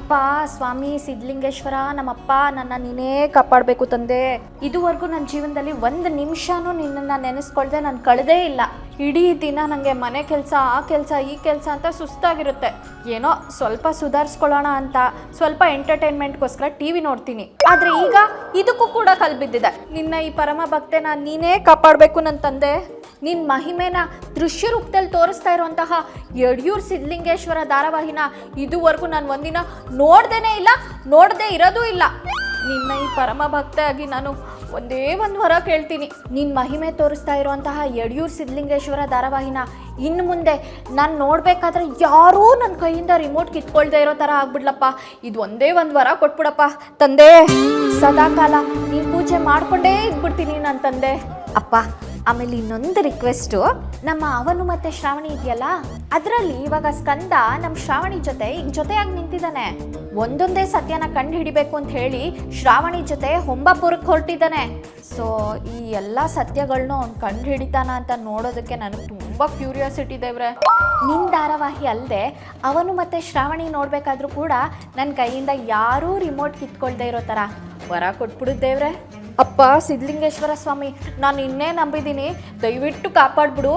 ಅಪ್ಪ ಸ್ವಾಮಿ ಸಿದ್ಧಲಿಂಗೇಶ್ವರ ನಮ್ಮಪ್ಪ ನನ್ನ ನೀನೇ ಕಾಪಾಡಬೇಕು ತಂದೆ. ಇದುವರೆಗೂ ನನ್ನ ಜೀವನದಲ್ಲಿ ಒಂದು ನಿಮಿಷನೂ ನಿನ್ನನ್ನು ನೆನೆಸ್ಕೊಳ್ದೆ ನಾನು ಕಳೆದೇ ಇಲ್ಲ. ಇಡೀ ದಿನ ನನಗೆ ಮನೆ ಕೆಲಸ ಆ ಕೆಲಸ ಈ ಕೆಲಸ ಅಂತ ಸುಸ್ತಾಗಿರುತ್ತೆ. ಏನೋ ಸ್ವಲ್ಪ ಸುಧಾರಿಸ್ಕೊಳ್ಳೋಣ ಅಂತ ಸ್ವಲ್ಪ ಎಂಟರ್ಟೈನ್ಮೆಂಟ್ಗೋಸ್ಕರ ಟಿ ವಿ ನೋಡ್ತೀನಿ. ಆದರೆ ಈಗ ಇದಕ್ಕೂ ಕೂಡ ಕಲ್ಬಿದ್ದಿದೆ. ನಿನ್ನ ಈ ಪರಮ ಭಕ್ತೆನ ನೀನೇ ಕಾಪಾಡಬೇಕು ನನ್ನ ತಂದೆ. ನಿನ್ನ ಮಹಿಮೆನ ದೃಶ್ಯ ರೂಪದಲ್ಲಿ ತೋರಿಸ್ತಾ ಇರುವಂತಹ ಯಡಿಯೂರು ಸಿದ್ಧಲಿಂಗೇಶ್ವರ ಧಾರಾವಾಹಿನ ಇದುವರೆಗೂ ನಾನು ಒಂದಿನ ನೋಡ್ದೇನೇ ಇಲ್ಲ, ನೋಡದೇ ಇರೋದೂ ಇಲ್ಲ. ನಿನ್ನ ಈ ಪರಮ ಭಕ್ತೆಯಾಗಿ ನಾನು ಒಂದೇ ಒಂದು ವರ ಕೇಳ್ತೀನಿ. ನಿನ್ನ ಮಹಿಮೆ ತೋರಿಸ್ತಾ ಇರುವಂತಹ ಯಡಿಯೂರು ಸಿದ್ಧಲಿಂಗೇಶ್ವರ ಧಾರಾವಾಹಿನ ಇನ್ನು ಮುಂದೆ ನಾನು ನೋಡಬೇಕಾದ್ರೆ ಯಾರೂ ನನ್ನ ಕೈಯಿಂದ ರಿಮೋಟ್ ಕಿತ್ಕೊಳ್ದೇ ಇರೋ ಥರ ಆಗ್ಬಿಡ್ಲಪ್ಪ. ಇದು ಒಂದೇ ಒಂದು ವರ ಕೊಟ್ಬಿಡಪ್ಪ ತಂದೆ. ಸದಾಕಾಲ ನೀನು ಪೂಜೆ ಮಾಡಿಕೊಂಡೇ ಇದ್ಬಿಡ್ತೀನಿ ನನ್ನ ತಂದೆ. ಅಪ್ಪ ಆಮೇಲೆ ಇನ್ನೊಂದು ರಿಕ್ವೆಸ್ಟು, ನಮ್ಮ ಅವನು ಮತ್ತು ಶ್ರಾವಣಿ ಇದೆಯಲ್ಲ, ಅದರಲ್ಲಿ ಇವಾಗ ಸ್ಕಂದ ನಮ್ಮ ಶ್ರಾವಣಿ ಜೊತೆ ಈಗ ಜೊತೆಯಾಗಿ ನಿಂತಿದ್ದಾನೆ. ಒಂದೊಂದೇ ಸತ್ಯನ ಕಂಡು ಹಿಡಿಬೇಕು ಅಂತ ಹೇಳಿ ಶ್ರಾವಣಿ ಜೊತೆ ಹೊಂಬಾಪುರಕ್ಕೆ ಹೊರಟಿದ್ದಾನೆ. ಸೊ ಈ ಎಲ್ಲ ಸತ್ಯಗಳನ್ನೂ ಅವ್ನು ಕಂಡು ಹಿಡಿತಾನ ಅಂತ ನೋಡೋದಕ್ಕೆ ನನಗೆ ತುಂಬ ಕ್ಯೂರಿಯಾಸಿಟಿ ದೇವ್ರೆ. ನಿನ್ನ ಧಾರಾವಾಹಿ ಅಲ್ಲದೆ ಅವನು ಮತ್ತು ಶ್ರಾವಣಿ ನೋಡಬೇಕಾದ್ರೂ ಕೂಡ ನನ್ನ ಕೈಯಿಂದ ಯಾರೂ ರಿಮೋಟ್ ಕಿತ್ಕೊಳ್ದೇ ಇರೋ ಥರ ವರ ಕೊಟ್ಬಿಡು ದೇವ್ರೆ. ಅಪ್ಪ ಸಿದ್ಧಲಿಂಗೇಶ್ವರ ಸ್ವಾಮಿ, ನಾನು ಇನ್ನೇ ನಂಬಿದ್ದೀನಿ, ದಯವಿಟ್ಟು ಕಾಪಾಡ್ಬಿಡು.